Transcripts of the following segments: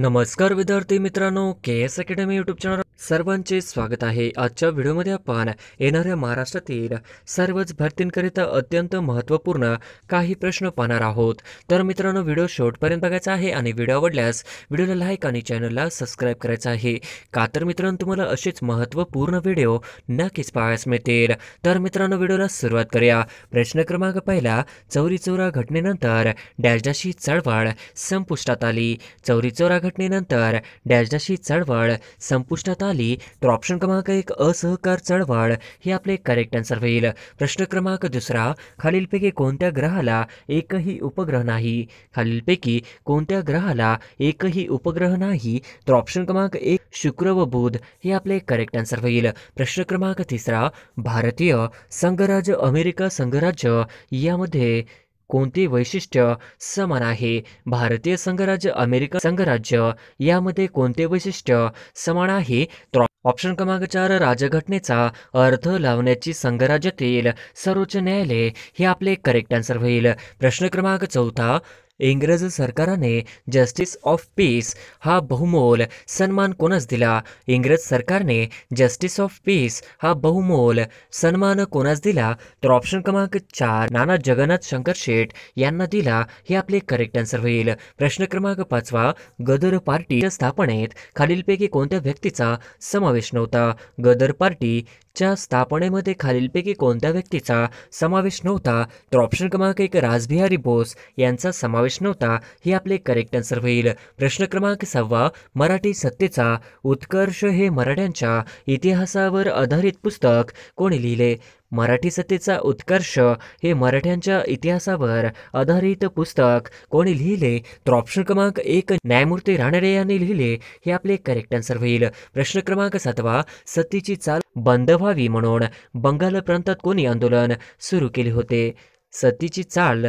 नमस्कार विद्यार्थी मित्रांनो, के एस अकॅडमी यूट्यूब चॅनल सर्वांचे स्वागत आहे। आजच्या व्हिडिओमध्ये आपण येणाऱ्या महाराष्ट्रातील सर्वच भरतींकरिता अत्यंत महत्त्वपूर्ण काही प्रश्न पाहणार आहोत। तर मित्रांनो, व्हिडिओ शेवटपर्यंत बघायचा आहे आणि व्हिडिओ आवडल्यास व्हिडिओला लाईक आणि चॅनलला सबस्क्राईब करायचं आहे, का तर मित्रांनो तुम्हाला असेच महत्त्वपूर्ण व्हिडिओ नक्कीच पाहायला मिळतील। तर मित्रांनो, व्हिडिओला सुरुवात करूया। प्रश्न क्रमांक पहिला, चौरी चौरा घटनेनंतर डॅशची चळवळ संपुष्टात आली। चौरी चौरा घटनेनंतर डॅशची चळवळ संपुष्टात आली, तर ऑप्शन क्रमांक 1 असहकार चळवळ हे आपले करेक्ट आन्सर होईल। प्रश्न क्रमांक दुसरा, खालीलपैकी कोणत्या ग्रहाला एकही उपग्रह नाही? खालीलपैकी कोणत्या ग्रहाला एकही उपग्रह नाही? तर ऑप्शन क्रमांक 1 शुक्र व बुध हे आपले करेक्ट आन्सर होईल। प्रश्न क्रमांक तिसरा, भारतीय संघराज्य अमेरिका संघराज्य यामध्ये कोणते वैशिष्ट्य समान आहे? भारतीय संघराज्य अमेरिका संघराज्य यामध्ये कोणते वैशिष्ट्य समान आहे? तर ऑप्शन क्रमांक 4 राजघटनेचा अर्थ लावण्याची संघराज्यातील सर्वोच्च न्यायालय हे आपले करेक्ट आन्सर होईल। प्रश्न क्रमांक चौथा, इंग्रज सरकाराने जस्टिस ऑफ पीस हा बहुमोल सन्मान कोणास दिला? इंग्रज सरकारने जस्टिस ऑफ पीस हा बहुमोल सन्मान कोणास दिला? तर ऑप्शन क्रमांक 4 नाना जगन्नाथ शंकर शेठ यांना दिला हे आपले करेक्ट आन्सर होईल। प्रश्न क्रमांक 5, गदर पार्टीच्या स्थापनेत खालीलपैकी कोणत्या व्यक्तीचा समावेश नव्हता? गदर पार्टीच्या स्थापनेमध्ये खालीलपैकी कोणत्या व्यक्तीचा समावेश नव्हता? तर ऑप्शन क्रमांक 1 रासबिहारी बोस यांचा समावेश नव्हता हे आपले करेक्ट आन्सर होईल। प्रश्न क्रमांक 6, मराठी सत्तेचा उत्कर्ष हे मराठ्यांच्या इतिहासावर आधारित पुस्तक कोणी लिहिले? मराठी सत्तेचा उत्कर्ष हे मराठ्यांच्या इतिहासावर आधारित पुस्तक कोणी लिहिले? तर ऑप्शन क्रमांक 1 न्यायमूर्ती रानडे यांनी लिहिले हे आपले करेक्ट आन्सर होईल। प्रश्न क्रमांक 7, सत्तेची चाल बंद व्हावी म्हणून बंगाल प्रांतात कोणी आंदोलन सुरू केले होते? सत्तेची चाल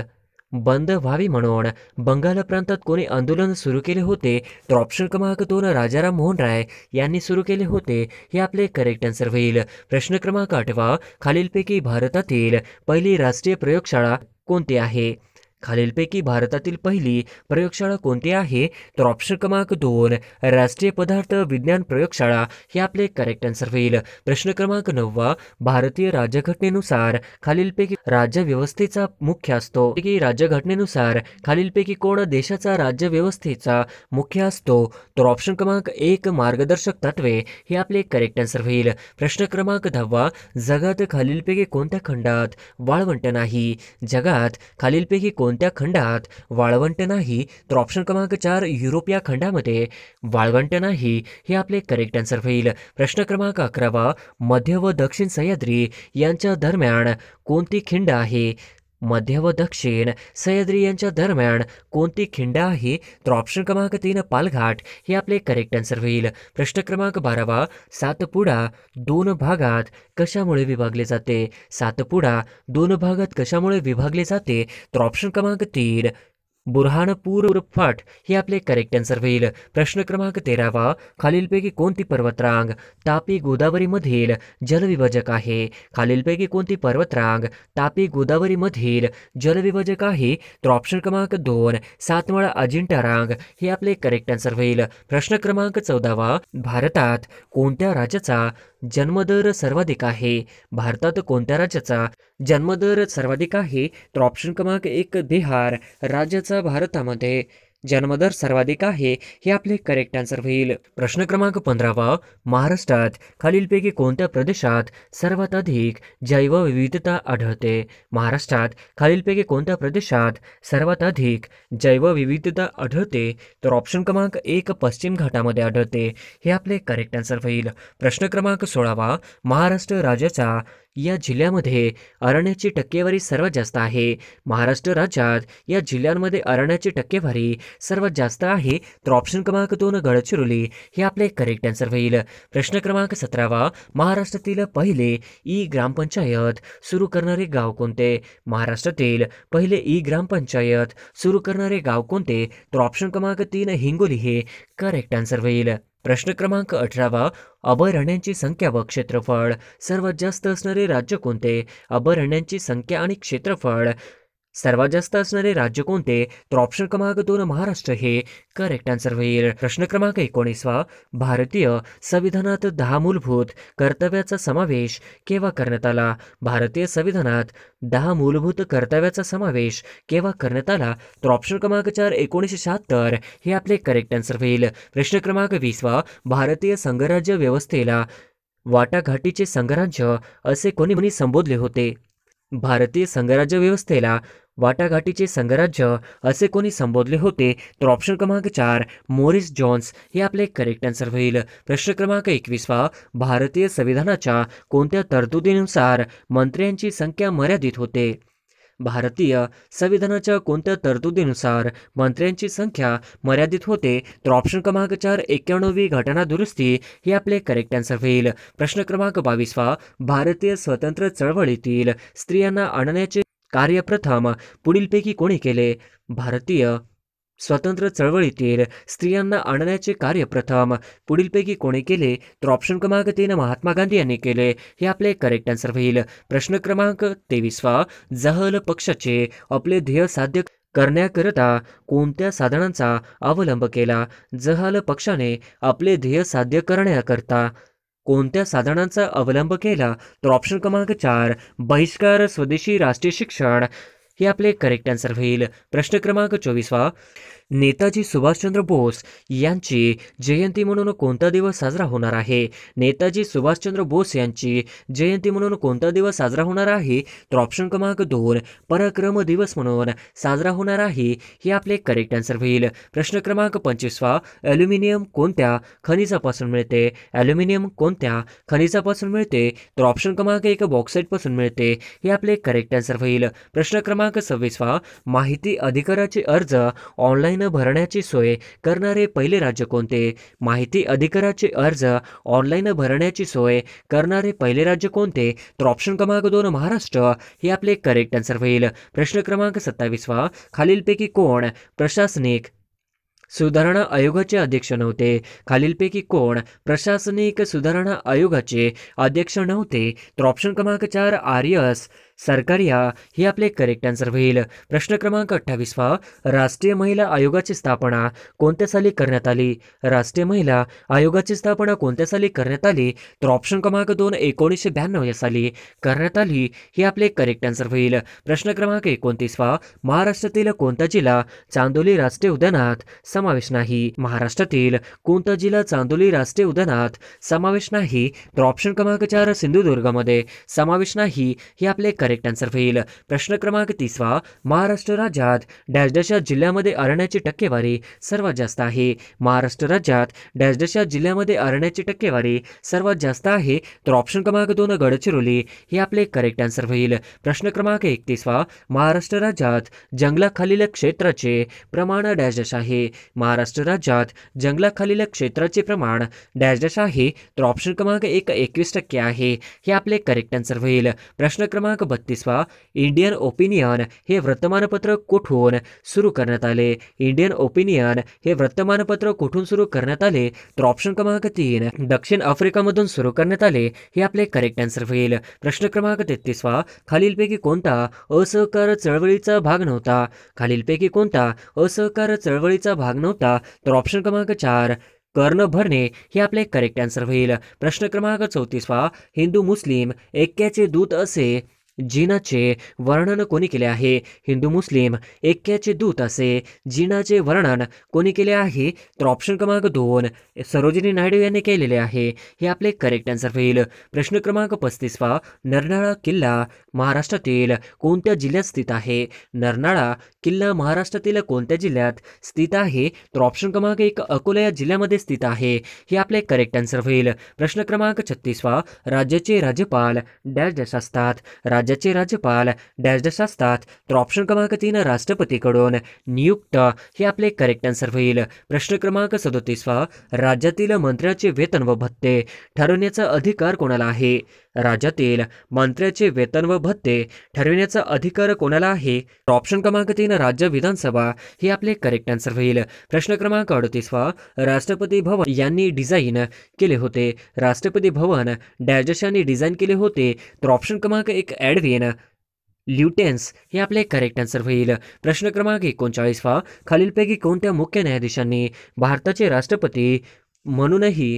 बंद व्हावी म्हणून बंगाल प्रांतात कोणी आंदोलन सुरू केले होते? तर ऑप्शन क्रमांक 2 राजाराम मोहन राय यांनी सुरू केले होते हे आपले करेक्ट आन्सर होईल। प्रश्न क्रमांक 8, खालीलपैकी भारतातील पहिली राष्ट्रीय प्रयोगशाळा कोणती आहे? खालीलपैकी भारतातील पहिली प्रयोगशाळा कोणती आहे? तर ऑप्शन क्रमांक 2 राष्ट्रीय पदार्थ विज्ञान प्रयोगशाळा हे आपले करेक्ट आन्सर होईल। प्रश्न क्रमांक 9, भारतीय राज्यघटनेनुसार खालीलपैकी राज्य व्यवस्थेचा मुख्य असतो? राज्यघटनेनुसार खालीलपैकी कोण देशाचा राज्य व्यवस्थेचा मुख्य असतो? तर ऑप्शन क्रमांक 1 मार्गदर्शक तत्वे हे आपले करेक्ट आन्सर होईल। प्रश्न क्रमांक 10, जगात खालीलपैकी कोणत्या खंडात वाळवंट नाही? जगात खालीलपैकी कोणत्या खंडात वाळवंट नाही? तर ऑप्शन क्रमांक 4 युरोप या खंडामध्ये वाळवंट नाही हे आपले करेक्ट आन्सर होईल। प्रश्न क्रमांक 11, मध्य व दक्षिण सह्याद्री यांच्या दरम्यान कोणती खिंड आहे? मध्य व दक्षिण सह्याद्री यांच्या दरम्यान कोणती खिंड आहे? तर ऑप्शन क्रमांक 3 पालघाट हे आपले करेक्ट आन्सर होईल। प्रश्न क्रमांक 12, सातपुडा 2 भागात कशामुळे विभागले जाते? सातपुडा 2 भागात कशामुळे विभागले जाते? तर ऑप्शन क्रमांक 3 बुरहानपूर फाट हे आपले करेक्ट आन्सर होईल। प्रश्न क्रमांक 13, खालीलपैकी कोणती पर्वतरांग तापी गोदावरी मधील जलविभाजक आहे? खालीलपैकी कोणती पर्वतरांग तापी गोदावरी मधील जलविभाजक आहे? तर ऑप्शन क्रमांक 2 सातमाळा अजिंठा रांग हे आपले करेक्ट आन्सर होईल। प्रश्न क्रमांक 14, भारतात कोणत्या राज्याचा जन्मदर सर्वाधिक आहे? भारतात कोणत्या राज्याचा जन्मदर सर्वाधिक आहे? तर ऑप्शन क्रमांक 1 बिहार राज्याचा भारतामध्ये जन्मदर सर्वाधिक आहे हे आपले करेक्ट आन्सर होईल। प्रश्न क्रमांक 15, महाराष्ट्रात खालीलपैकी कोणत्या प्रदेशात सर्वात अधिक जैवविविधता आढळते? महाराष्ट्रात खालीलपैकी कोणत्या प्रदेशात सर्वात अधिक जैवविविधता आढळते? तर ऑप्शन क्रमांक 1 पश्चिम घाटामध्ये आढळते हे आपले करेक्ट आन्सर होईल। प्रश्न क्रमांक 16, महाराष्ट्र राज्याचा या जिल्ह्यामध्ये अरण्याची टक्केवारी सर्वात जास्त आहे? महाराष्ट्र राज्यात या जिल्ह्यांमध्ये अरण्याची टक्केवारी सर्वात जास्त आहे? तर ऑप्शन क्रमांक 2 गडचिरोली हे आपले करेक्ट आन्सर होईल। प्रश्न क्रमांक 17, महाराष्ट्रातील पहिले ई ग्रामपंचायत सुरू करणारे गाव कोणते? महाराष्ट्रातील पहिले ई ग्रामपंचायत सुरू करणारे गाव कोणते? तर ऑप्शन क्रमांक 3 हिंगोली हे करेक्ट आन्सर होईल। प्रश्न क्रमांक 18, अभयारण्यांची संख्या व क्षेत्रफळ सर्वात जास्त असणारे राज्य कोणते? अभयारण्यांची संख्या आणि क्षेत्रफळ सर्वात जास्त असणारे राज्य कोणते? तर ऑप्शन क्रमांक 2 महाराष्ट्र हे करेक्ट आन्सर होईल. प्रश्न क्रमांक 19 भारतीय संविधानात 10 मूलभूत कर्तव्याचा समावेश केव्हा करण्यात आला? भारतीय संविधानात 10 मूलभूत कर्तव्याचा समावेश केव्हा करण्यात आला? तर ऑप्शन क्रमांक 4 1976 हे आपले करेक्ट आन्सर होईल. प्रश्न क्रमांक 20 भारतीय संघराज्य व्यवस्थेला वाटाघाटीचे संघराज्य असे कोणी कोणी संबोधले होते? भारतीय संघराज्य व्यवस्थेला वाटाघाटीचे संघराज्य असे कोणी संबोधले होते? तर ऑप्शन क्रमांक 4 मोरिस जॉन्स हे आपले करेक्ट आन्सर होईल. प्रश्न क्रमांक 21 भारतीय संविधानाच्या कोणत्या तरतुदीनुसार मंत्र्यांची संख्या मर्यादित होते? भारतीय संविधानाच्या कोणत्या तरतुदीनुसार मंत्र्यांची संख्या मर्यादित होते? तर ऑप्शन क्रमांक 4 91वी घटना दुरुस्ती हे आपले करेक्ट आन्सर होईल. प्रश्न क्रमांक 22 भारतीय स्वतंत्र चळवळीतील स्त्रियांना आणण्याचे कार्य प्रथम पुढीलपैकी कोणी केले? भारतीय स्वतंत्र चळवळीतील स्त्रियांना आणण्याचे कार्य प्रथम पुढीलपैकी कोणी केले? तर ऑप्शन क्रमांक 3 महात्मा गांधी यांनी केले हे आपले करेक्ट आन्सर होईल. प्रश्न क्रमांक 23 जहल पक्षाचे आपले ध्येय साध्य करण्याकरिता कोणत्या साधनांचा अवलंब केला? जहाल पक्षाने आपले ध्येय साध्य करण्याकरता कोणत्या साधनांचा अवलंब केला? तर ऑप्शन क्रमांक 4 बहिष्कार स्वदेशी राष्ट्रीय शिक्षण हे आपले करेक्ट आन्सर होईल. प्रश्न क्रमांक 24 नेताजी सुभाषचंद्र बोस यांची जयंती म्हणून कोणता दिवस साजरा होणार आहे? नेताजी सुभाषचंद्र बोस यांची जयंती म्हणून कोणता दिवस साजरा होणार आहे? तर ऑप्शन क्रमांक 2 पराक्रम दिवस म्हणून साजरा होणार आहे हे आपले करेक्ट आन्सर होईल. प्रश्न क्रमांक 25 ॲल्युमिनियम कोणत्या खनिजापासून मिळते? ॲल्युमिनियम कोणत्या खनिजापासून मिळते? तर ऑप्शन क्रमांक 1 बॉक्साईटपासून मिळते हे आपले करेक्ट आन्सर होईल. प्रश्न क्रमांक 26 माहिती अधिकाराचे अर्ज ऑनलाईन भरण्याची सोय करणारे पहिले राज्य कोणते? माहिती अधिकाराचे अर्ज ऑनलाईन भरण्याची सोय करणारे पहिले राज्य कोणते? तर ऑप्शन क्रमांक 2 महाराष्ट्र हे आपले करेक्ट आन्सर होईल. प्रश्न क्रमांक 27 खालीलपैकी कोण प्रशासनिक सुधारणा आयोगाचे अध्यक्ष नव्हते? खालीलपैकी कोण प्रशासनिक सुधारणा आयोगाचे अध्यक्ष नव्हते? तर ऑप्शन क्रमांक 4 आर.एस. सरकारिया हे आपले करेक्ट आन्सर होईल. प्रश्न क्रमांक 28 राष्ट्रीय महिला आयोगाची स्थापना कोणत्या साली करण्यात आली? राष्ट्रीय महिला आयोगाची स्थापना कोणत्या साली करण्यात आली? तर ऑप्शन क्रमांक 2 1992 या साली करण्यात आली हे आपले करेक्ट आन्सर होईल. प्रश्न क्रमांक 29 महाराष्ट्रातील कोणता जिल्हा चांदोली राष्ट्रीय उद्यानात समावेश नाही? महाराष्ट्रातील कोणता जिल्हा चांदोली राष्ट्रीय उद्यानात समावेश नाही? तर ऑप्शन क्रमांक 4 सिंधुदुर्गमध्ये समावेश नाही हे आपले करेक्ट आन्सर होईल. प्रश्न क्रमांक 30 महाराष्ट्र राज्यात डॅश डॅश या जिल्ह्यामध्ये अरण्याची टक्केवारी सर्वात जास्त आहे? महाराष्ट्र राज्यात डॅश डॅश या जिल्ह्यामध्ये अरण्याची टक्केवारी सर्वात जास्त आहे? तर ऑप्शन क्रमांक 2 गडचिरोली हे आपले करेक्ट आन्सर होईल. प्रश्न क्रमांक 31 महाराष्ट्र राज्यात जंगलाखालील क्षेत्राचे प्रमाण डॅश डॅश आहे? महाराष्ट्र राज्यात जंगलाखालील क्षेत्राचे प्रमाण डॅश डॅश आहे? तर ऑप्शन क्रमांक 1 21% आहे हे आपले करेक्ट आन्सर होईल. प्रश्न क्रमांक 32 इंडियन ओपिनियन हे वर्तमानपत्र कुठून सुरू करण्यात आले? इंडियन ओपिनियन हे वर्तमानपत्र कुठून सुरू करण्यात आले? तर ऑप्शन क्रमांक 3 दक्षिण आफ्रिकामधून सुरू करण्यात आले हे आपले करेक्ट आन्सर होईल. प्रश्न क्रमांक 33 खालीलपैकी कोणता असहकार चळवळीचा भाग नव्हता? खालीलपैकी कोणता असहकार चळवळीचा भाग नव्हता? तर ऑप्शन क्रमांक 4 कर्ण भरणे हे आपले करेक्ट आन्सर होईल. प्रश्न क्रमांक 34 हिंदू मुस्लिम ऐक्याचे दूत असे जिनाचे वर्णन कोणी केले आहे? हिंदू मुस्लिम ऐक्याचे दूत असे जिनाचे वर्णन कोणी केले आहे? तर ऑप्शन क्रमांक 2 सरोजिनी नायडू यांनी केलेले आहे हे आपले करेक्ट आन्सर होईल. प्रश्न क्रमांक 35 नरनाळा किल्ला महाराष्ट्रातील कोणत्या जिल्ह्यात स्थित आहे? नरनाळा किल्ला महाराष्ट्रातील कोणत्या जिल्ह्यात स्थित आहे? तर ऑप्शन क्रमांक 1 अकोला या जिल्ह्यामध्ये स्थित आहे हे आपले करेक्ट आन्सर होईल. प्रश्न क्रमांक 36 राज्याचे राज्यपाल डॅश डॅश असतात? राज्याचे राज्यपाल डॅश डॅश असतात? तर ऑप्शन क्रमांक 3 राष्ट्रपतीकडून नियुक्त हे आपले करेक्ट आन्सर होईल. प्रश्न क्रमांक 37 राज्यातील मंत्र्याचे वेतन व भत्ते ठरवण्याचा अधिकार कोणाला आहे? राज्यातील मंत्र्याचे वेतन व भत्ते ठरविण्याचा अधिकार कोणाला आहे? ऑप्शन क्रमांक 3 राज्य विधानसभा हे आपले करेक्ट आन्सर होईल. प्रश्न क्रमांक 38 राष्ट्रपती भवन यांनी डिझाईन केले होते? राष्ट्रपती भवन डॅश डॅश यांनी डिझाईन केले होते? तर ऑप्शन क्रमांक 1 एडविन ल्युटेन्स हे आपले करेक्ट आन्सर होईल. प्रश्न क्रमांक 39 खालीलपैकी कोणत्या मुख्य न्यायाधीशांनी भारताचे राष्ट्रपती म्हणूनही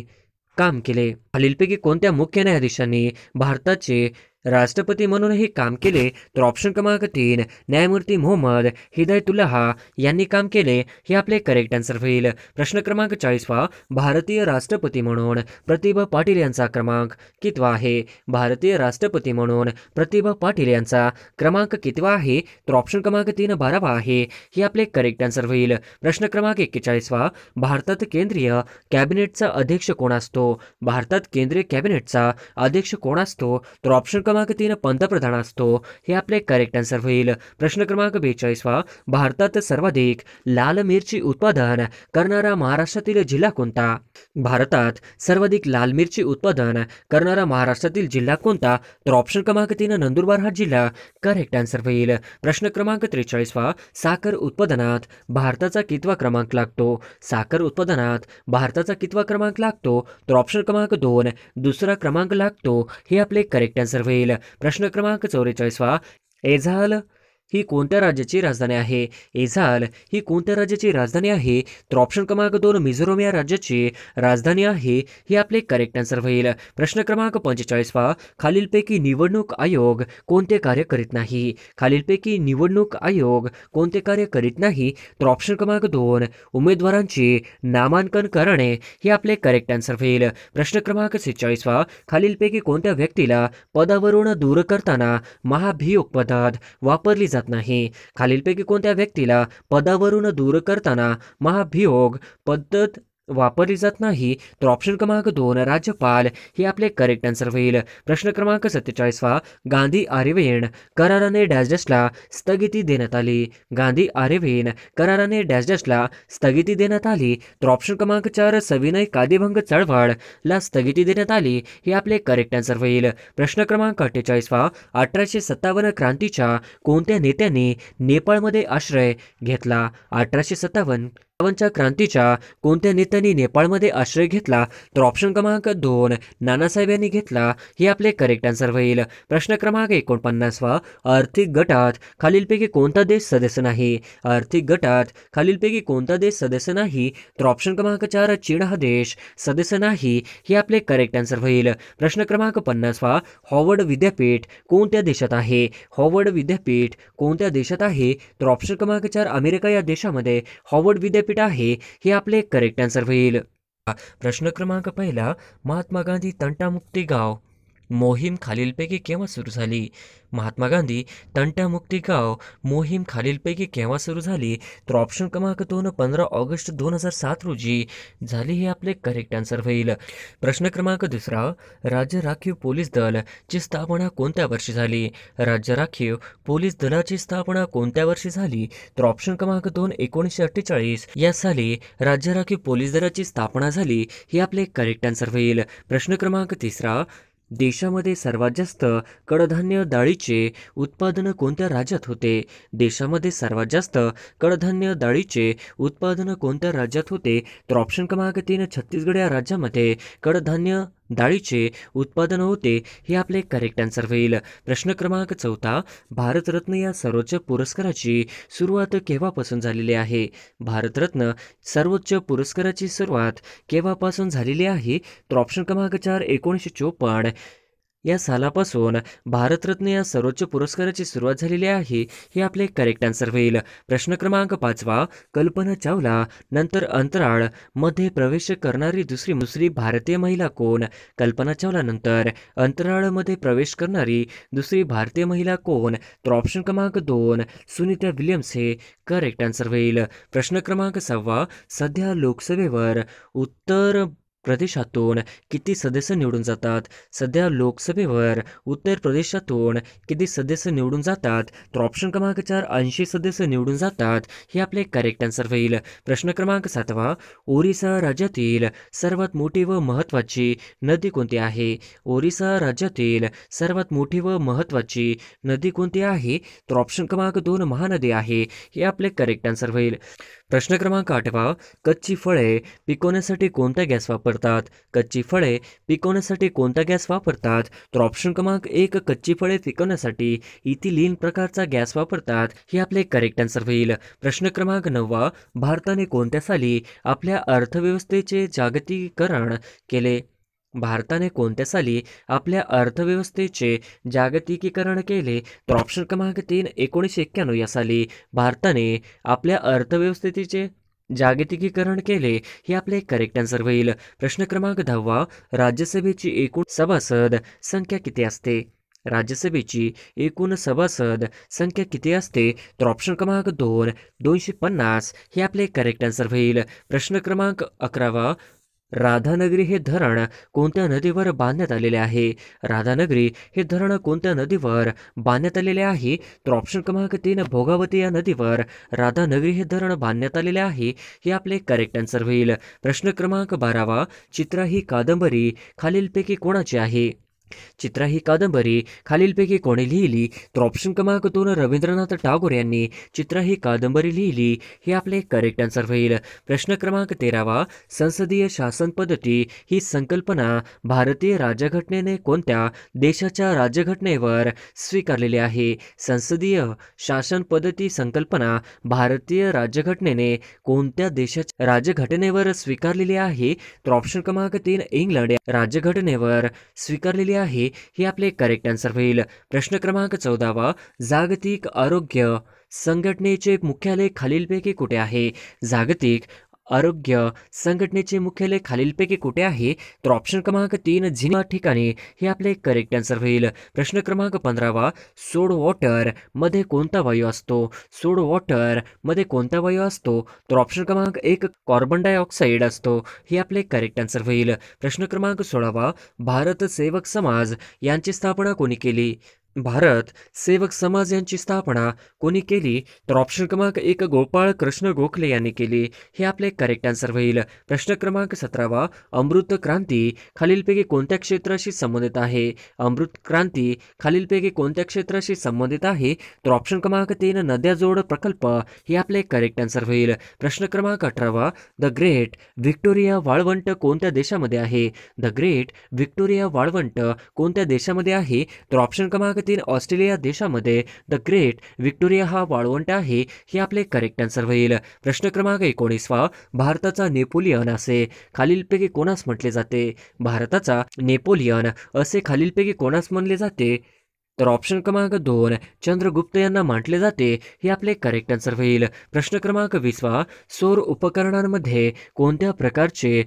काम केले? खालीलपैकी कोणत्या मुख्य न्यायाधीशांनी भारताचे राष्ट्रपती म्हणूनही काम केले? तर ऑप्शन क्रमांक 3 न्यायमूर्ती मोहम्मद हिदायतुल्लाह यांनी काम केले. हे आपले करेक्ट आन्सर होईल. प्रश्न क्रमांक 40 भारतीय राष्ट्रपती म्हणून प्रतिभा पाटील यांचा क्रमांक कितवा आहे? भारतीय राष्ट्रपती म्हणून प्रतिभा पाटील यांचा क्रमांक कितवा आहे? तर ऑप्शन क्रमांक 3 12वा आहे. हे आपले करेक्ट आन्सर होईल. प्रश्न क्रमांक 41 भारतात केंद्रीय कॅबिनेटचा अध्यक्ष कोण असतो? भारतात केंद्रीय कॅबिनेटचा अध्यक्ष कोण असतो? तर ऑप्शन क्रमांक 3 पंतप्रधान असतो. हे आपले करेक्ट आन्सर होईल. प्रश्न क्रमांक 42 भारतात सर्वाधिक लाल मिरची उत्पादन करणारा महाराष्ट्रातील जिल्हा कोणता? भारतात सर्वाधिक लाल मिरची उत्पादन करणारा महाराष्ट्रातील जिल्हा कोणता? तर ऑप्शन क्रमांक 3 नंदुरबार हा जिल्हा करेक्ट आन्सर होईल. प्रश्न क्रमांक 43 साखर उत्पादनात भारताचा कितवा क्रमांक लागतो? साखर उत्पादनात भारताचा कितवा क्रमांक लागतो? तर ऑप्शन क्रमांक 2 दुसरा क्रमांक लागतो. हे आपले करेक्ट आन्सर होईल. प्रश्न क्रमांक 44 एझाल ही कोणत्या राज्याची राजधानी आहे? एझाल ही कोणत्या राज्याची राजधानी आहे? तर ऑप्शन क्रमांक 2 मिझोरम या राज्याची राजधानी आहे. हे आपले करेक्ट आन्सर होईल. प्रश्न क्रमांक 45 खालीलपैकी निवडणूक आयोग कोणते कार्य करीत नाही? खालीलपैकी निवडणूक आयोग कोणते कार्य करीत नाही? तर ऑप्शन क्रमांक 2 उमेदवारांची नामांकन करणे. हे आपले करेक्ट आन्सर होईल. प्रश्न क्रमांक 46 खालीलपैकी कोणत्या व्यक्तीला पदावरून दूर करताना महाभियोग पद्धत वापरली जात नाही? खालीलपैकी कोणत्या व्यक्तीला पदावरून दूर करताना महाभियोग पद्धत वापरली जात नाही? तर ऑप्शन क्रमांक 2 राज्यपाल. हे आपले करेक्ट आन्सर होईल. प्रश्न क्रमांक 47 गांधी आरेविन कराराने डॅश डॅशला स्थगिती देण्यात आली. गांधी आरेविन कराराने डॅश डॅशला स्थगिती देण्यात आली. तर ऑप्शन क्रमांक 4 सविनय कायदेभंग चळवळला स्थगिती देण्यात आली. हे आपले करेक्ट आन्सर होईल. प्रश्न क्रमांक 48 1857 क्रांतीच्या कोणत्या नेत्यांनी नेपाळमध्ये आश्रय घेतला? 1857 क्रांतीच्या कोणत्या नेत्यांनी नेपाळमध्ये आश्रय घेतला? तर ऑप्शन क्रमांक 2 नानासाहेब यांनी घेतला. हे आपले करेक्ट आन्सर होईल. प्रश्न क्रमांक 49 आर्थिक गटात खालीलपैकी कोणता देश सदस्य नाही? आर्थिक गटात खालीलपैकी कोणता देश सदस्य नाही? तर ऑप्शन क्रमांक 4 चीन हा देश सदस्य नाही. हे आपले करेक्ट आन्सर होईल. प्रश्न क्रमांक 50 हॉवर्ड विद्यापीठ कोणत्या देशात आहे? हॉवर्ड विद्यापीठ कोणत्या देशात आहे? तर ऑप्शन क्रमांक 4 अमेरिका या देशामध्ये हॉवर्ड विद्यापीठ आहे. हे आपले करेक्ट आन्सर होईल. प्रश्न क्रमांक 1 महात्मा गांधी तंटामुक्ती गाव मोहीम खालीलपैकी केव्हा सुरू झाली? महात्मा गांधी तंटामुक्ती गाव मोहीम खालीलपैकी केव्हा सुरू झाली? तर ऑप्शन क्रमांक 2 15 ऑगस्ट 2007 रोजी झाली. हे आपले करेक्ट आन्सर होईल. प्रश्न क्रमांक 2 राज्य राखीव पोलीस दल ची स्थापना कोणत्या वर्षी झाली? राज्य राखीव पोलीस दलाची स्थापना कोणत्या वर्षी झाली? तर ऑप्शन क्रमांक 2 1948 या साली राज्य राखीव पोलीस दलाची स्थापना झाली. हे आपले करेक्ट आन्सर होईल. प्रश्न क्रमांक 3 देशामध्ये सर्वात जास्त कडधान्य डाळीचे उत्पादन कोणत्या राज्यात होते? देशामध्ये सर्वात जास्त कडधान्य डाळीचे उत्पादन कोणत्या राज्यात होते? तर ऑप्शन क्रमांक 3 छत्तीसगड या राज्यामध्ये कडधान्य डाळीचे उत्पादन होते. हे आपले करेक्ट आन्सर होईल. प्रश्न क्रमांक 4 भारतरत्न या सर्वोच्च पुरस्काराची सुरुवात केव्हापासून झालेली आहे? भारतरत्न सर्वोच्च पुरस्काराची सुरुवात केव्हापासून झालेली आहे? तर ऑप्शन क्रमांक 4 1954 या सालापासून भारतरत्न या सर्वोच्च पुरस्काराची सुरुवात झालेली आहे. हे आपले करेक्ट आन्सर होईल. प्रश्न क्रमांक 5 कल्पना चावला नंतर अंतराळ मध्ये प्रवेश करणारी दुसरी भारतीय महिला कोण? कल्पना चावला नंतर अंतराळमध्ये प्रवेश करणारी दुसरी भारतीय महिला कोण? तर ऑप्शन क्रमांक 2 सुनीता विल्यम्स हे करेक्ट आन्सर होईल. प्रश्न क्रमांक 6 सध्या लोकसभेवर उत्तर प्रदेशातून किती सदस्य निवडून जातात? सध्या लोकसभेवर उत्तर प्रदेशातून किती सदस्य निवडून जातात? तर ऑप्शन क्रमांक 4 80 सदस्य निवडून जातात. हे आपले करेक्ट आन्सर होईल. प्रश्न क्रमांक 7 ओरिसा राज्यातील सर्वात मोठी व महत्त्वाची नदी कोणती आहे? ओरिसा राज्यातील सर्वात मोठी व महत्त्वाची नदी कोणती आहे? तर ऑप्शन क्रमांक 2 महानदी आहे. हे आपले करेक्ट आन्सर होईल. प्रश्न क्रमांक 8 कच्ची फळे पिकवण्यासाठी कोणता गॅस वापरतात? वापरतात? कच्ची फळे पिकवण्यासाठी कोणता गॅस वापरतात? तर ऑप्शन क्रमांक 1, कच्ची फळे पिकवण्यासाठी इथिलीन प्रकारचा गॅस वापरतात. हे आपले करेक्ट आन्सर होईल. प्रश्न क्रमांक 9, भारताने कोणत्या साली आपल्या अर्थव्यवस्थेचे जागतिकीकरण केले? भारताने कोणत्या साली आपल्या अर्थव्यवस्थेचे जागतिकीकरण केले? तर ऑप्शन क्रमांक 3, 1991 या साली भारताने आपल्या अर्थव्यवस्थेचे जागतिकीकरण केले. हे आपले करेक्ट आन्सर होईल. प्रश्न क्रमांक 10, राज्यसभेची एकूण सभासद संख्या किती असते? राज्यसभेची एकूण सभासद संख्या किती असते? तर ऑप्शन क्रमांक 2, 250 हे आपले करेक्ट आन्सर होईल. प्रश्न क्रमांक 11, राधानगरी हे धरण कोणत्या नदीवर बांधण्यात आलेले आहे? राधानगरी हे धरण कोणत्या नदीवर बांधण्यात आलेले आहे? तर ऑप्शन क्रमांक 3, भोगावती या नदीवर राधानगरी हे धरण बांधण्यात आलेले आहे. हे आपले करेक्ट आन्सर होईल. प्रश्न क्रमांक 12, चित्रा ही कादंबरी खालीलपैकी कोणाची आहे? चित्रा ही कादंबरी खालीलपैकी कोणी लिहिली? तर ऑप्शन क्रमांक 2, रवींद्रनाथ टागोर यांनी चित्रा ही कादंबरी लिहिली. हे आपले करेक्ट आन्सर होईल. प्रश्न क्रमांक 13, संसदीय शासन पद्धती ही संकल्पना भारतीय राज्यघटनेने कोणत्या देशाच्या राज्यघटनेवर स्वीकारलेली आहे? संसदीय शासन पद्धती संकल्पना भारतीय राज्यघटनेने कोणत्या देशाच्या राज्यघटनेवर स्वीकारलेली आहे? तर ऑप्शन क्रमांक 3, इंग्लंड या राज्यघटनेवर स्वीकारलेली आहे. हे आपले करेक्ट आन्सर होईल. प्रश्न क्रमांक 14, जागतिक आरोग्य संघटनेचे मुख्यालय खालीलपैकी कुठे आहे? जागतिक आरोग्य संघटनेचे मुख्यालय खालीलपैकी कुठे आहे? तर ऑप्शन क्रमांक 3, जिनिव्हा ठिकाणी. हे आपले करेक्ट आन्सर होईल. प्रश्न क्रमांक 15, सोड वॉटर मध्ये कोणता वायू असतो? सोड वॉटर मध्ये कोणता वायू असतो? तर ऑप्शन क्रमांक 1, कार्बन डायऑक्साईड असतो. हे आपले करेक्ट आन्सर होईल. प्रश्न क्रमांक 16, भारत सेवक समाज यांची स्थापना कोणी केली? भारत सेवक समाज यांची स्थापना कोणी केली? तर ऑप्शन क्रमांक 1, गोपाळ कृष्ण गोखले यांनी केली. हे आपले करेक्ट आन्सर होईल. प्रश्न क्रमांक 17, अमृत क्रांती खालीलपैकी कोणत्या क्षेत्राशी संबंधित आहे? अमृत क्रांती खालीलपैकी कोणत्या क्षेत्राशी संबंधित आहे? तर ऑप्शन क्रमांक 3, नद्या जोड प्रकल्प. हे आपले करेक्ट आन्सर होईल. प्रश्न क्रमांक 18, द ग्रेट व्हिक्टोरिया वाळवंट कोणत्या देशामध्ये आहे? द ग्रेट व्हिक्टोरिया वाळवंट कोणत्या देशामध्ये आहे? तर ऑप्शन क्रमांक 3, ऑस्ट्रेलिया देशामध्ये द ग्रेट व्हिक्टोरिया हा वाळवंट आहे. हे आपले करेक्ट आन्सर होईल. प्रश्न क्रमांक 19, भारताचा नेपोलियन असे खालीलपैकी कोणास म्हटले जाते? भारताचा नेपोलियन असे खालीलपैकी कोणास म्हणले जाते? तर ऑप्शन क्रमांक 2, चंद्रगुप्त यांना म्हटले जाते. हे आपले करेक्ट आन्सर होईल. प्रश्न क्रमांक 20, सौर उपकरणांमध्ये कोणत्या प्रकारचे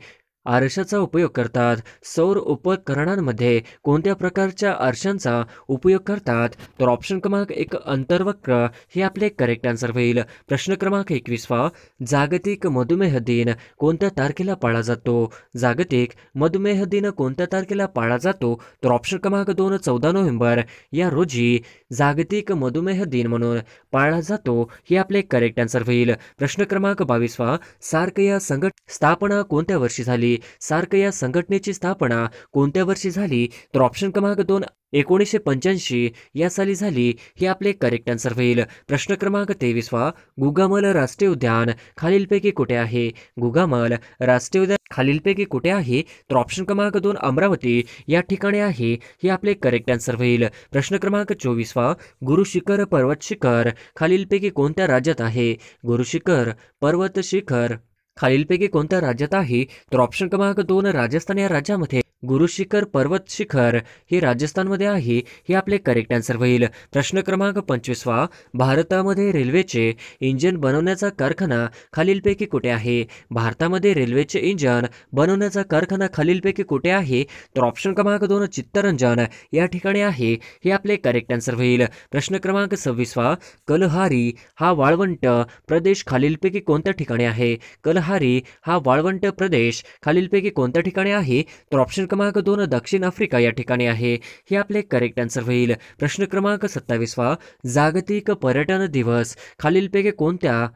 आरशाचा उपयोग करतात? सौर उपकरणांमध्ये कोणत्या प्रकारच्या आरशांचा उपयोग करतात? तर ऑप्शन क्रमांक 1, अंतर्वक्र. हे आपले करेक्ट आन्सर होईल. प्रश्न क्रमांक 21, जागतिक मधुमेह दिन कोणत्या तारखेला पाळला जातो? जागतिक मधुमेह दिन कोणत्या तारखेला पाळला जातो? तर ऑप्शन क्रमांक 2, 14 नोव्हेंबर या रोजी जागतिक मधुमेह दिन म्हणून पाळला जातो. हे आपले करेक्ट आन्सर होईल. प्रश्न क्रमांक 22, सार्क या स्थापना कोणत्या वर्षी झाली? सार्क या संघटनेची स्थापना कोणत्या वर्षी झाली? तर ऑप्शन क्रमांक 2, 1985 या साली झाली. हे आपले करेक्ट आन्सर होईल. प्रश्न क्रमांक 23, गुगामल राष्ट्रीय उद्यान खालीलपैकी कुठे आहे? गुगामल राष्ट्रीय उद्यान खालीलपैकी कुठे आहे? तर ऑप्शन क्रमांक 2, अमरावती या ठिकाणी आहे. हे आपले करेक्ट आन्सर होईल. प्रश्न क्रमांक 24, गुरु शिखर पर्वत शिखर खालीलपैकी कोणत्या राज्यात आहे? गुरु शिखर पर्वत शिखर खालीलपैकी कोणत्या राज्यात आहे? तर ऑप्शन क्रमांक 2, राजस्थान या राज्यामध्ये गुरु शिखर पर्वत शिखर हे राजस्थानमध्ये आहे. हे आपले करेक्ट आन्सर होईल. प्रश्न क्रमांक 25, भारतामध्ये रेल्वेचे इंजिन बनवण्याचा कारखाना खालीलपैकी कुठे आहे? भारतामध्ये रेल्वेचे इंजिन बनवण्याचा कारखाना खालीलपैकी कुठे आहे? तर ऑप्शन क्रमांक 2, चित्तरंजन या ठिकाणी आहे. हे आपले करेक्ट आन्सर होईल. प्रश्न क्रमांक 26, कलहारी हा वाळवंट प्रदेश खालीलपैकी कोणत्या ठिकाणी आहे? कलहारी हा वाळवंट प्रदेश खालीलपैकी कोणत्या ठिकाणी आहे? तर ऑप्शन क्रमांक 2, दक्षिण आफ्रिका या ठिकाणी आहे. हे आपले करेक्ट आन्सर होईल. प्रश्न क्रमांक 27, जागतिक पर्यटन दिवस खालीलपैकी कोणत्या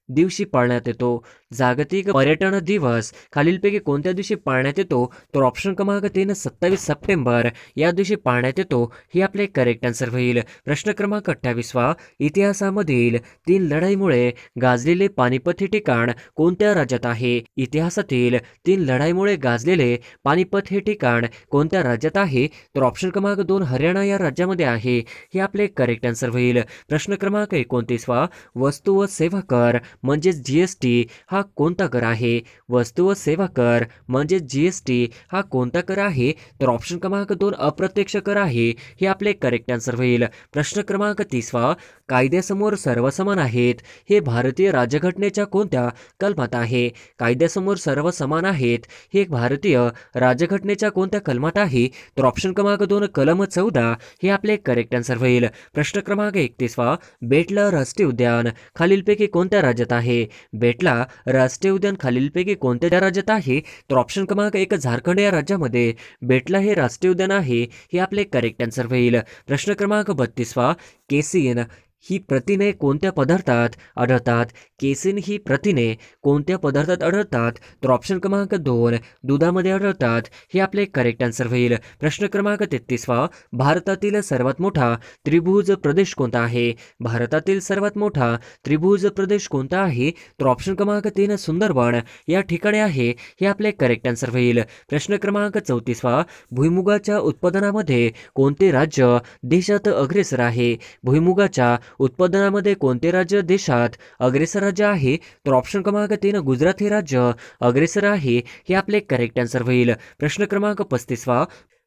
दिवशी पाळण्यात येतो? जागतिक पर्यटन दिवस खालीलपैकी कोणत्या दिवशी पाळण्यात येतो? तर ऑप्शन क्रमांक 3 27 सप्टेंबर या दिवशी पाळण्यात येतो. ही आपले करेक्ट आन्सर होईल. प्रश्न क्रमांक 28 इतिहासामधील 3 लढाईमुळे गाजलेले पानिपत हे ठिकाण कोणत्या राज्यात आहे? इतिहासातील 3 लढाईमुळे गाजलेले पानिपत हे ठिकाण कोणत्या राज्यात आहे? तर ऑप्शन क्रमांक 2 हरियाणा या राज्यामध्ये आहे. हे आपले करेक्ट आन्सर होईल. प्रश्न क्रमांक 29 वस्तू व सेवा कर म्हणजेच जीएसटी हा कोणता कर आहे? वस्तू व सेवा कर म्हणजेच जीएसटी हा कोणता कर आहे? तर ऑप्शन क्रमांक 2 अप्रत्यक्ष कर आहे. हे आपले करेक्ट आन्सर होईल. प्रश्न क्रमांक 30 कायद्यासमोर सर्व समान आहेत हे भारतीय राज्यघटनेच्या कोणत्या कलमात आहे? कायद्यासमोर सर्व समान आहेत हे भारतीय राज्यघटनेच्या कोणत्या कलमात आहे? तर ऑप्शन क्रमांक 2 कलम 14 हे आपले करेक्ट आन्सर होईल. प्रश्न क्रमांक 31 बेटला राष्ट्रीय उद्यान खालीलपैकी कोणत्या राज्यात आहे? बेटला राष्ट्रीय उद्यान खालीलपैकी कोणत्या राज्यात आहे? तर ऑप्शन क्रमांक 1 झारखंड या राज्यामध्ये बेटला हे राष्ट्रीय उद्यान आहे. हे आपले करेक्ट आन्सर होईल. प्रश्न क्रमांक 32 केसिन ही प्रथिने कोणत्या पदार्थात आढळतात? केसिन ही प्रथिने कोणत्या पदार्थात आढळतात? तर ऑप्शन क्रमांक 2 दुधामध्ये आढळतात. हे आपले करेक्ट आन्सर होईल. प्रश्न क्रमांक 33 भारतातील सर्वात मोठा त्रिभुज प्रदेश कोणता आहे? भारतातील सर्वात मोठा त्रिभुज प्रदेश कोणता आहे? तर ऑप्शन क्रमांक 3 सुंदरबन या ठिकाणी आहे. हे आपले करेक्ट आन्सर होईल. प्रश्न क्रमांक 34 भुईमुगाच्या उत्पादनामध्ये कोणते राज्य देशात अग्रेसर आहे? भुईमुगाच्या उत्पादनामध्ये कोणते राज्य देशात अग्रेसर राज्य आहे? तर ऑप्शन क्रमांक 3 गुजरात हे राज्य अग्रेसर आहे. हे आपले करेक्ट आन्सर होईल. प्रश्न क्रमांक 35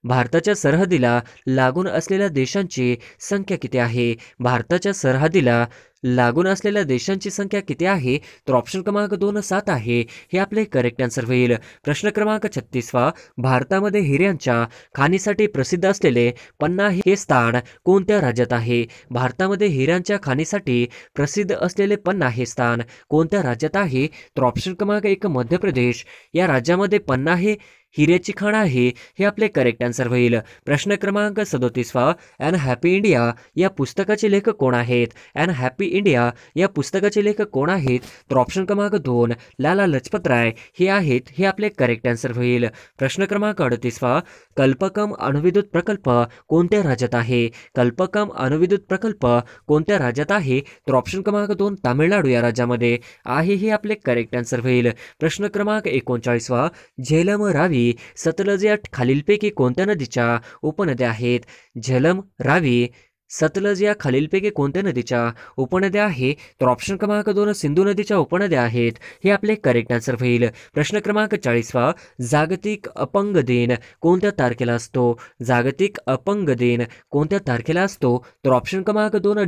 भारताच्या सरहद्दीला लागून असलेल्या देशांची संख्या किती आहे? भारताच्या सरहद्दीला लागून असलेल्या देशांची संख्या किती आहे? तर ऑप्शन क्रमांक 2 7 आहे. हे आपले करेक्ट आन्सर होईल. प्रश्न क्रमांक 36 भारतामध्ये हिऱ्यांच्या खाणीसाठी प्रसिद्ध असलेले पन्ना हे स्थान कोणत्या राज्यात आहे? भारतामध्ये हिऱ्यांच्या खाणीसाठी प्रसिद्ध असलेले पन्ना हे स्थान कोणत्या राज्यात आहे? तर ऑप्शन क्रमांक 1 मध्य प्रदेश या राज्यामध्ये पन्ना हे हिऱ्याची खाण आहे. हे आपले करेक्ट आन्सर होईल. प्रश्न क्रमांक 37 अँड हॅपी इंडिया या पुस्तकाचे लेखक कोण आहेत? अँड हॅपी इंडिया या पुस्तकाचे लेखक कोण आहेत? तर ऑप्शन क्रमांक 2 लाला लजपत राय हे आहेत. हे आपले करेक्ट आन्सर होईल. प्रश्न क्रमांक 38 कल्पकम अणुविद्युत प्रकल्प कोणत्या राज्यात आहे? कल्पकम अणुविद्युत प्रकल्प कोणत्या राज्यात आहे? तर ऑप्शन क्रमांक 2 तामिळनाडू या राज्यामध्ये आहे. हे आपले करेक्ट आन्सर होईल. प्रश्न क्रमांक 39 झेलम रावी सतलज या खालीलपैकी कोणत्या नदीच्या उपनद्या आहेत? झेलम रावी सतलज या खालीलपैकी कोणत्या नदीच्या उपनद्या आहे? तर ऑप्शन क्रमांक 2 सिंधू नदीच्या उपनद्या आहेत. हे आपले करेक्ट आन्सर होईल. प्रश्न क्रमांक 40 जागतिक अपंग दिन कोणत्या तारखेला असतो? जागतिक अपंग दिन कोणत्या तारखेला असतो? तर ऑप्शन क्रमांक 2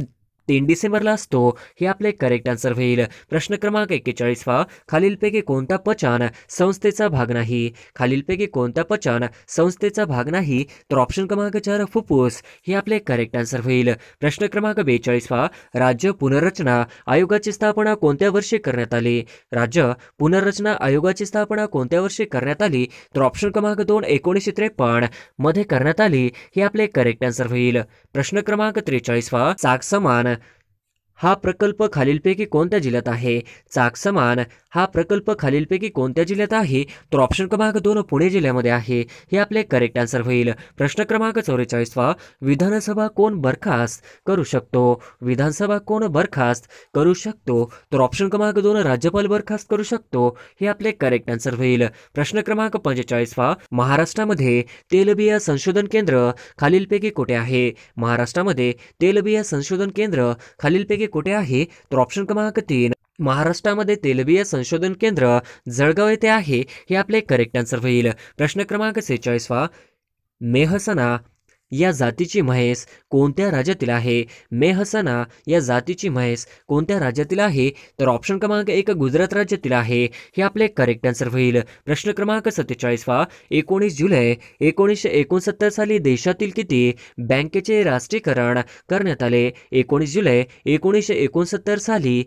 3 डिसेंबरला असतो. हे आपले करेक्ट आन्सर होईल. प्रश्न क्रमांक 41 खालीलपैकी कोणता पचन संस्थेचा भाग नाही? खालीलपैकी कोणता पचन संस्थेचा भाग नाही? तर ऑप्शन क्रमांक 4 फुफ्फुस हे आपले करेक्ट आन्सर होईल. प्रश्न क्रमांक 42 राज्य पुनर्रचना आयोगाची स्थापना कोणत्या वर्षी करण्यात आली? राज्य पुनर्रचना आयोगाची स्थापना कोणत्या वर्षी करण्यात आली? तर ऑप्शन क्रमांक 2 1953 मध्ये करण्यात आली. हे आपले करेक्ट आन्सर होईल. प्रश्न क्रमांक 43 चाकसमान हा प्रकल्प खालीलपैकी कोणत्या जिल्ह्यात आहे? चाकसमान हा प्रकल्प खालीलपैकी कोणत्या जिल्ह्यात आहे? तर ऑप्शन क्रमांक 2 पुणे जिल्ह्यामध्ये आहे. हे आपले करेक्ट आन्सर होईल. प्रश्न क्रमांक 44 विधानसभा कोण बरखास्त करू शकतो? विधानसभा कोण बरखास्त करू शकतो? तर ऑप्शन क्रमांक 2 राज्यपाल बरखास्त करू शकतो. हे आपले करेक्ट आन्सर होईल. प्रश्न क्रमांक 45 महाराष्ट्रामध्ये तेलबिया संशोधन केंद्र खालीलपैकी कुठे आहे? महाराष्ट्रामध्ये तेलबिया संशोधन केंद्र खालीलपैकी कुठे आहे? तर ऑप्शन क्रमांक 3 महाराष्ट्रामध्ये तेलबिया संशोधन केंद्र जळगाव येथे आहे. हे आपले करेक्ट आन्सर होईल. प्रश्न क्रमांक 46 मेहसना या जातीची म्हैस कोणत्या राज्यातील आहे? मेहसना या जातीची म्हैस कोणत्या राज्यातील आहे? तर ऑप्शन क्रमांक 1 गुजरात राज्यातील आहे. हे आपले करेक्ट आन्सर होईल. प्रश्न क्रमांक 47 19 जुलै 1969 साली देशातील किती बँकेचे राष्ट्रीयकरण करण्यात आले? 19 जुलै 1969 साली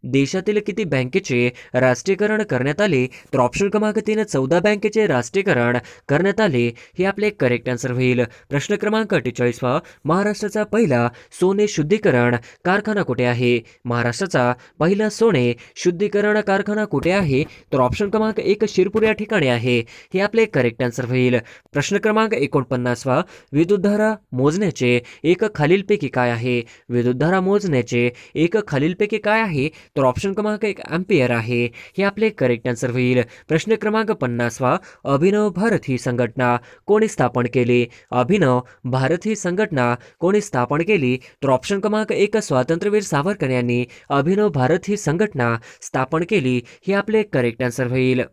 देशातील किती बँकेचे राष्ट्रीयकरण करण्यात आले? तर ऑप्शन क्रमांक 3 14 बँकेचे राष्ट्रीयकरण करण्यात आले. हे आपले करेक्ट आन्सर होईल. प्रश्न क्रमांक 48 महाराष्ट्राचा पहिला सोने शुद्धीकरण कारखाना कुठे आहे? महाराष्ट्राचा पहिला सोने शुद्धीकरण कारखाना कुठे आहे? तर ऑप्शन क्रमांक 1 शिरपूर या ठिकाणी आहे. हे आपले करेक्ट आन्सर होईल. प्रश्न क्रमांक 49 विद्युतधारा मोजण्याचे एक खालीलपैकी काय आहे? विद्युतधारा मोजण्याचे एक खालीलपैकी काय आहे? तर ऑप्शन क्रमांक 1 अँपियर आहे. हे आपले करेक्ट आन्सर होईल. प्रश्न क्रमांक 50 अभिनव भारत ही संघटना कोणी स्थापन केली? अभिनव भारत ही संघटना कोणी स्थापन केली? तर ऑप्शन क्रमांक 1 स्वातंत्र्यवीर सावरकर यांनी अभिनव भारत ही संघटना स्थापन केली. हे आपले करेक्ट आन्सर होईल.